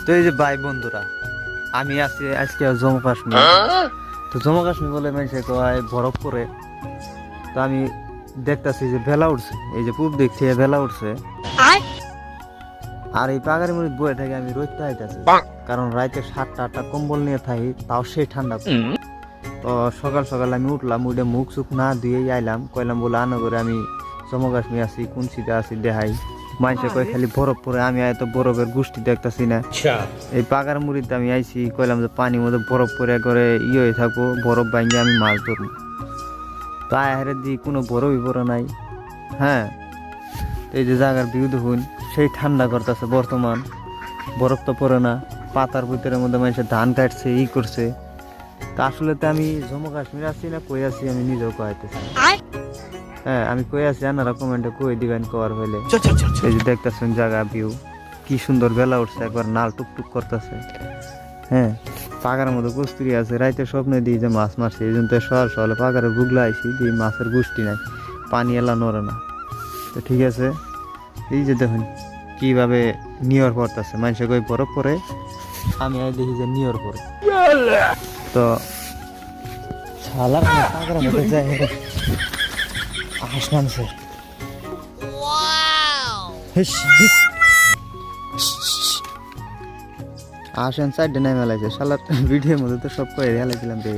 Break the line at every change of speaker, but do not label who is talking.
তো এই যে ভাই বন্ধুরা, আমি আছি আজকে জম্মু কাশ্মীর। তো জম্মু কাশ্মীর বলে মানুষে কয় বরফ পড়ে। তো আমি দেখতেছি যে ভেলা উঠছে, এই যে পূব দিক থেকে ভেলা উঠছে। আর এই পাগারি মুড়ি বয়ে থেকে আমি রোদ আইতেছি, কারণ রাইতে 7টা-8টা কম্বল নিয়ে থাকি, তাও সেই ঠান্ডা। তো সকাল সকাল আমি উঠলাম, উঠে মুখ চুখ না ধুয়েই আইলাম, কইলাম বলে আনো করে আমি জম্মু কাশ্মীর আছি, কোন সিটে আছি দেখাই। মানুষে কয় খালি বরফ পরে, আমি এত বরফের গোষ্ঠী দেখতেছি না। এই পাগার মুড়িতে আমি আইছি, কইলাম যে পানির মধ্যে বরফ পরে করে হয়ে থাকবো, বরফ ভাঙে আমি মাছ ধরবো। তো আহারে দি কোনো বরফই পরে নাই। হ্যাঁ, এই যে জায়গার ভিউ দেখুন, সেই ঠান্ডা করতেছে বর্তমান, বরফ তো পড়ে না। পাতার ভিতরের মধ্যে মানুষের ধান কাটছে, করছে। তা আসলে তো আমি জম্মু কাশ্মীর আছি না কই আছি আমি নিজেও কইতেছি। হ্যাঁ, আমি কই আছি আপনারা কমেন্টে কই দিবেন কর হইলে। এই যে দেখতেছেন জায়গা ভিউ, কি সুন্দর বেলা উঠছে, একবার নাল টুকটুক করতেছে। হ্যাঁ, পাগার মধ্যে কস্তুরি আছে, রাইতে স্বপ্নে দিই যে মাছ মারছে, এই জন্য সকাল সকালে পাগারে বুগলা আইসি, দিই মাছের গোষ্ঠী নাই, পানি এলা নড়ে না। তো ঠিক আছে, এই যে দেখুন কিভাবে নিয়র পড়তেছে, মানুষে কই বরফ পরে, আমি দেখি যে নিয়র পরে। তো শালা পাগার মধ্যে যায় আকাশ নামছে। আসেন সাইডে নাই মেলাইছে, শালার ভিডিওর মধ্যে তো সব করে হেলাইছিলাম রে।